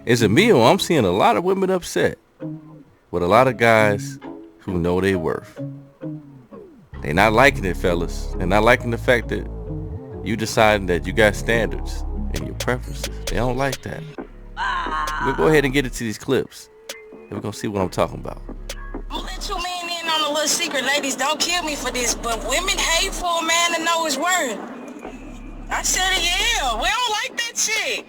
Is it me or I'm seeing a lot of women upset with a lot of guys who know their worth? They not liking it, fellas. They're not liking the fact that you deciding that you got standards and your preferences. They don't like that. We'll go ahead and get into these clips, and we're gonna see what I'm talking about. I'm gonna let you men in on a little secret, ladies. Don't kill me for this, but women hate for a man to know his worth. I said it, yeah. We don't like that shit.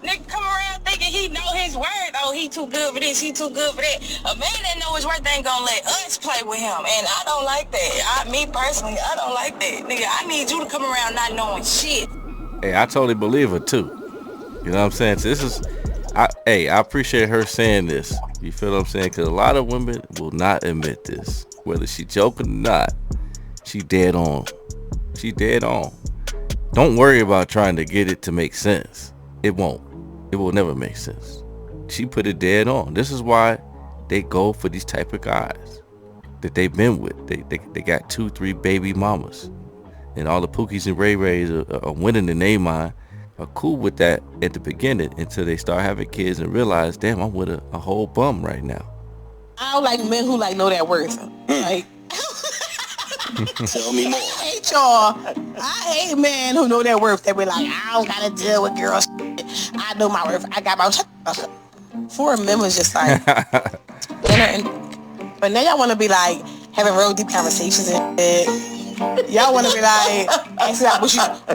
Nigga come around thinking he know his worth. Oh, he too good for this, he too good for that. A man that know his worth ain't gonna let us play with him, and I don't like that. Me personally, I don't like that. Nigga, I need you to come around not knowing shit. Hey, I totally believe her too. You know what I'm saying? So this is, I appreciate her saying this. You feel what I'm saying? Because a lot of women will not admit this. Whether she joking or not, she dead on. She dead on. Don't worry about trying to get it to make sense. It won't. It will never make sense. She put it dead on. This is why they go for these type of guys that they've been with. They got 2-3 baby mamas. And all the Pookies and Ray Rays are winning in their mind, are cool with that at the beginning until they start having kids and realize, damn, I'm with a whole bum right now. I don't like men who like know that worth. Like, tell me more. I hate y'all. I hate men who know their worth. They be like, I don't gotta deal with girls. I know my worth. I got my worth. For men was just like, but now y'all want to be like having real deep conversations and shit. Y'all want to be like, asking like,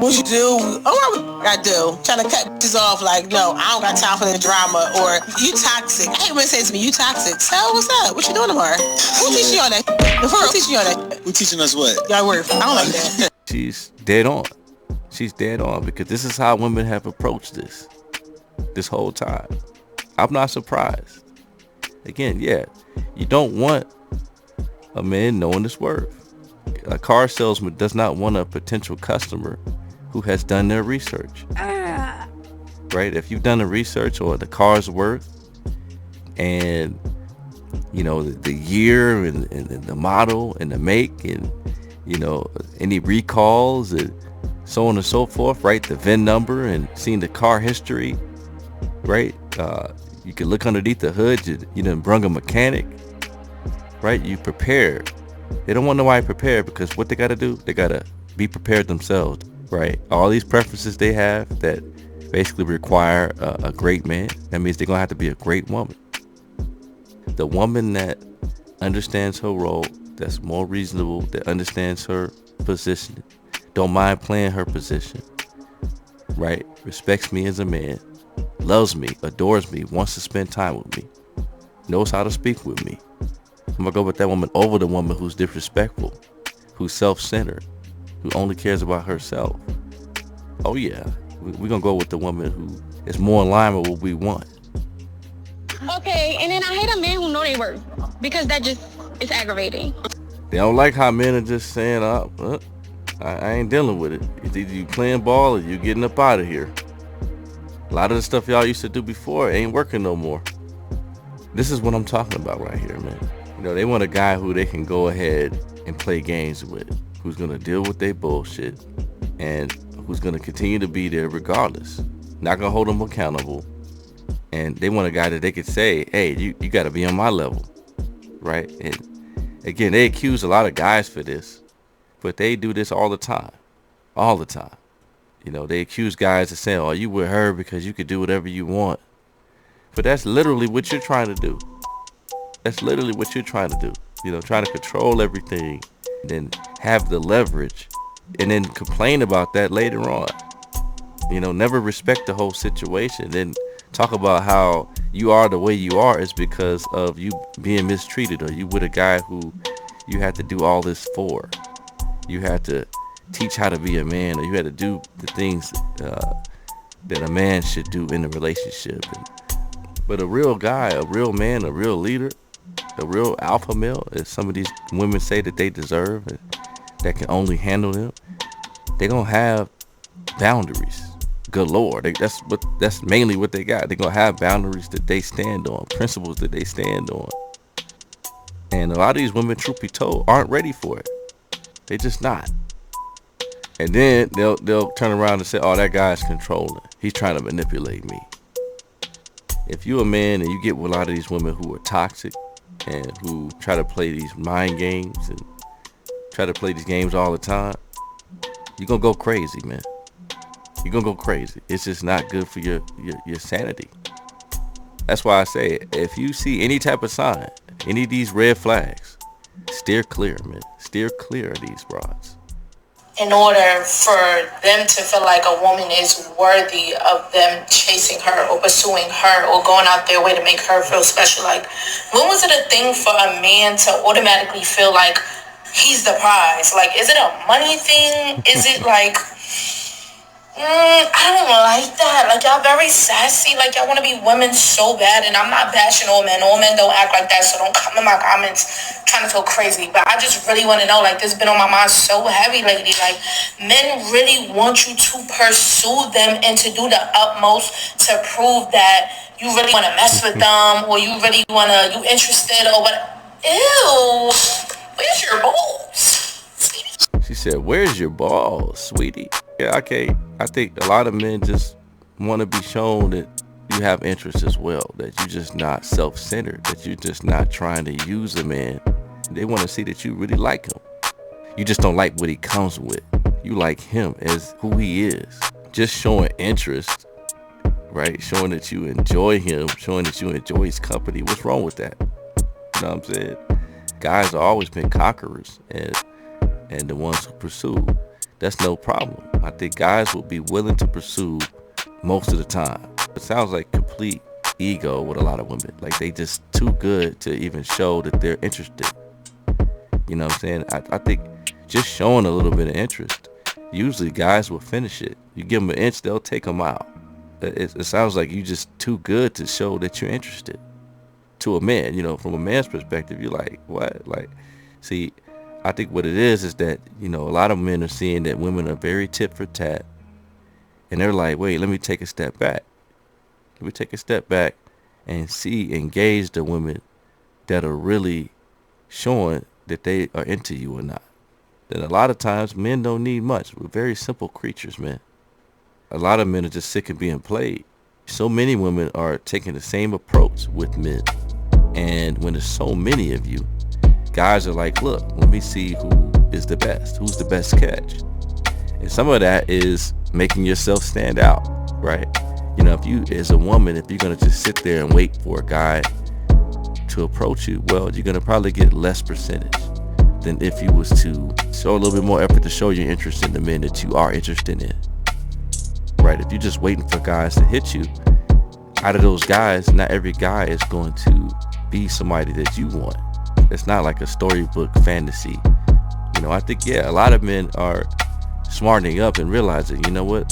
what you do? Oh, what I do? Trying to cut this off like, no, I don't got time for the drama. Or, you toxic. I hate when it says to me, you toxic. So, what's up? What you doing tomorrow? Who teaching you all that? Who teaching you all that? Who teaching us what? Y'all worth. I don't like that. She's dead on. She's dead on because this is how women have approached this whole time. I'm not surprised. Again, yeah, you don't want a man knowing his worth. A car salesman does not want a potential customer who has done their research. Right? If you've done the research or the car's worth and you know the year and the model and the make and you know any recalls and so on and so forth, right? The VIN number and seeing the car history, right? You can look underneath the hood. You done brung a mechanic, right? You prepared. They don't want nobody prepared because what they got to do, they got to be prepared themselves, right? All these preferences they have that basically require a great man. That means they're going to have to be a great woman. The woman that understands her role, that's more reasonable, that understands her position, don't mind playing her position, right? Respects me as a man, loves me, adores me, wants to spend time with me, knows how to speak with me. I'm gonna go with that woman over the woman who's disrespectful, who's self-centered, who only cares about herself. Oh yeah, we're gonna go with the woman who is more in line with what we want. Okay, and then I hate a man who know they worth because that just is aggravating. They don't like how men are just saying, I ain't dealing with it. It's either you playing ball or you getting up out of here. A lot of the stuff y'all used to do before ain't working no more. This is what I'm talking about right here, man. You know, they want a guy who they can go ahead and play games with, who's going to deal with their bullshit and who's going to continue to be there regardless. Not going to hold them accountable. And they want a guy that they could say, hey, you got to be on my level, right? And again, they accuse a lot of guys for this, but they do this all the time. All the time. You know, they accuse guys of saying, oh, you with her because you could do whatever you want. But that's literally what you're trying to do. That's literally what you're trying to do. You know, trying to control everything and then have the leverage and then complain about that later on. You know, never respect the whole situation. Then talk about how you are the way you are is because of you being mistreated or you with a guy who you had to do all this for. You had to teach how to be a man or you had to do the things that a man should do in a relationship. But a real guy, a real man, a real leader, a real alpha male, as some of these women say that they deserve and that can only handle them, they're going to have boundaries galore. That's mainly what they got. They're going to have boundaries that they stand on, principles that they stand on. And a lot of these women, truth be told, aren't ready for it. They're just not. And then they'll turn around and say, oh, that guy's controlling. He's trying to manipulate me. If you're a man and you get with a lot of these women who are toxic and who try to play these mind games and try to play these games all the time, you're gonna go crazy, man. You're gonna go crazy. It's just not good for your sanity. That's why I say, if you see any type of sign, any of these red flags, steer clear, man. Steer clear of these broads. In order for them to feel like a woman is worthy of them chasing her or pursuing her or going out their way to make her feel special. Like, when was it a thing for a man to automatically feel like he's the prize? Like, is it a money thing? Is it like, I don't like that. Like, y'all very sassy. Like, y'all want to be women so bad. And I'm not bashing all men. All men don't act like that. So don't come in my comments trying to feel crazy. But I just really want to know, like, this has been on my mind so heavy lately. Like, men really want you to pursue them and to do the utmost to prove that you really want to mess with them or you really want to, you interested or what. Ew. Where's your balls? She said, where's your balls, sweetie? Yeah, okay. I think a lot of men just want to be shown that you have interest as well, that you're just not self-centered, that you're just not trying to use a man. They want to see that you really like him. You just don't like what he comes with. You like him as who he is. Just showing interest, right? Showing that you enjoy him, showing that you enjoy his company. What's wrong with that? You know what I'm saying? Guys have always been conquerors and the ones who pursue. That's no problem. I think guys will be willing to pursue most of the time. It sounds like complete ego with a lot of women. Like, they just too good to even show that they're interested. You know what I'm saying? I think just showing a little bit of interest, usually guys will finish it. You give them an inch, they'll take them out. It sounds like you just too good to show that you're interested. To a man, you know, from a man's perspective, you're like, what? Like, see, I think what it is that, you know, a lot of men are seeing that women are very tit for tat. And they're like, wait, let me take a step back. Let me take a step back and engage the women that are really showing that they are into you or not. Then a lot of times men don't need much. We're very simple creatures, man. A lot of men are just sick of being played. So many women are taking the same approach with men. And when there's so many of you, guys are like, look, let me see who is the best, who's the best catch. And some of that is making yourself stand out, right? You know, if you, as a woman, if you're going to just sit there and wait for a guy to approach you, well, you're going to probably get less percentage than if you was to show a little bit more effort to show your interest in the men that you are interested in, right? If you're just waiting for guys to hit you, out of those guys, not every guy is going to be somebody that you want. It's not like a storybook fantasy. You know, I think, yeah, a lot of men are smartening up and realizing, you know what?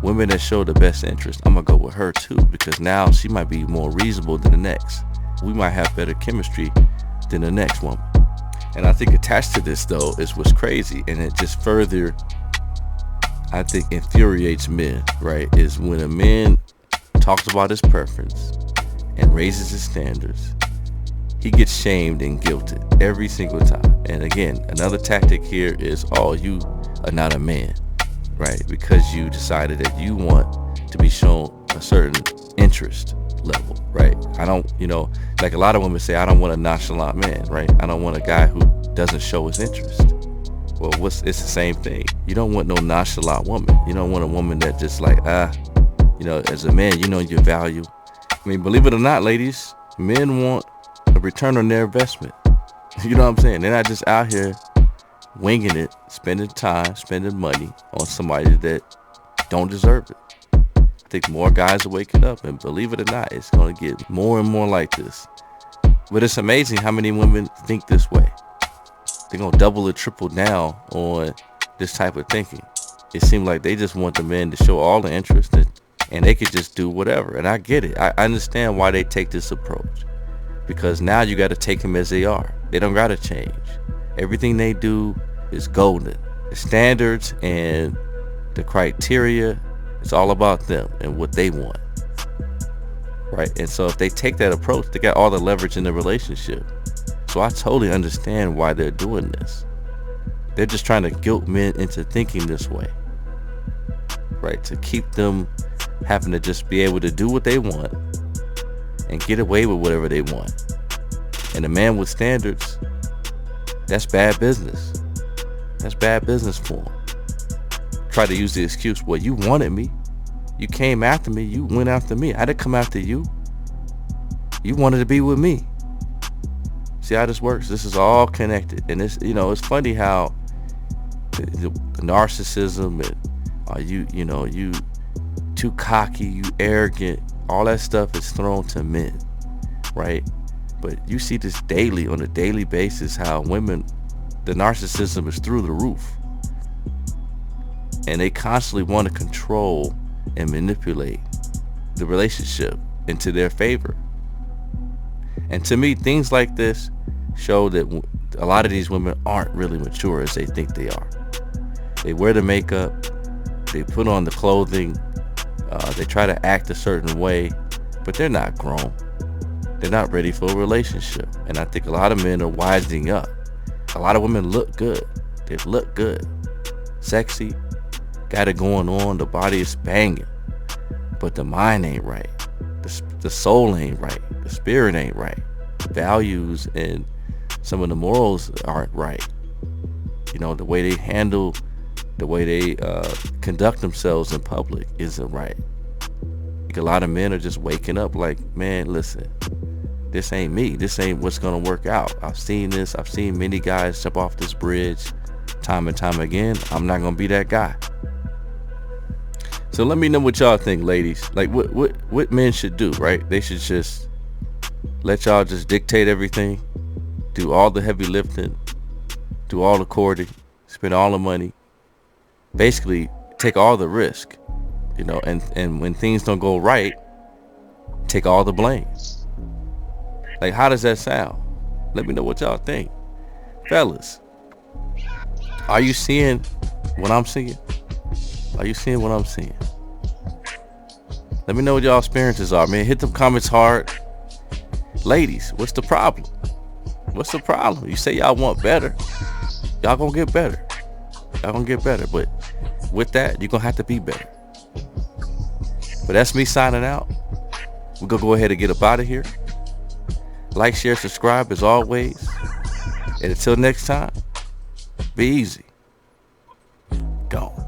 Women that show the best interest, I'm going to go with her too, because now she might be more reasonable than the next. We might have better chemistry than the next woman. And I think attached to this, though, is what's crazy. And it just further, I think, infuriates men, right? Is when a man talks about his preference and raises his standards, he gets shamed and guilted every single time. And again, another tactic here is, oh, you are not a man, right? Because you decided that you want to be shown a certain interest level, right? I don't, you know, like a lot of women say, I don't want a nonchalant man, right? I don't want a guy who doesn't show his interest. Well, it's the same thing. You don't want no nonchalant woman. You don't want a woman that just like, you know, as a man, you know your value. I mean, believe it or not, ladies, men want a return on their investment. You know what I'm saying? They're not just out here winging it, spending time, spending money on somebody that don't deserve it. I think more guys are waking up, and believe it or not, it's going to get more and more like this. But it's amazing how many women think this way. They're going to double or triple down on this type of thinking. It seems like they just want the men to show all the interest and they could just do whatever. And I get it. I understand why they take this approach. Because now you got to take them as they are. They don't got to change. Everything they do is golden. The standards and the criteria, it's all about them and what they want. Right? And so if they take that approach, they got all the leverage in the relationship. So I totally understand why they're doing this. They're just trying to guilt men into thinking this way. Right? To keep them having to just be able to do what they want and get away with whatever they want. And a man with standards, that's bad business. That's bad business for him. Try to use the excuse, well, you wanted me. You came after me. You went after me. I didn't come after you. You wanted to be with me. See how this works? This is all connected. And it's, it's funny how the narcissism and you too cocky, you arrogant, all that stuff is thrown to men, right? But you see this daily, on a daily basis, how women, the narcissism is through the roof. And they constantly want to control and manipulate the relationship into their favor. And to me, things like this show that a lot of these women aren't really mature as they think they are. They wear the makeup, they put on the clothing, they try to act a certain way, but they're not grown. They're not ready for a relationship. And I think a lot of men are wising up. A lot of women look good. They look good. Sexy. Got it going on. The body is banging. But the mind ain't right. The soul ain't right. The spirit ain't right. Values and some of the morals aren't right. The way they handle, the way they conduct themselves in public isn't right. Like, a lot of men are just waking up like, man, listen, this ain't me. This ain't what's gonna work out. I've seen this. I've seen many guys jump off this bridge time and time again. I'm not gonna be that guy. So let me know what y'all think, ladies. Like, what men should do, right? They should just let y'all just dictate everything, do all the heavy lifting, do all the courting, spend all the money, basically take all the risk, and when things don't go right, take all the blame. Like, how does that sound? Let me know what y'all think. Fellas, are you seeing what I'm seeing? Are you seeing what I'm seeing? Let me know what y'all experiences are, man. Hit them comments hard. Ladies, what's the problem? What's the problem? You say y'all want better. Y'all gonna get better. Y'all gonna get better. But with that, you're gonna have to be better. But that's me signing out. We're gonna go ahead and get up out of here. Like, share, subscribe as always. And until next time, be easy. Gone.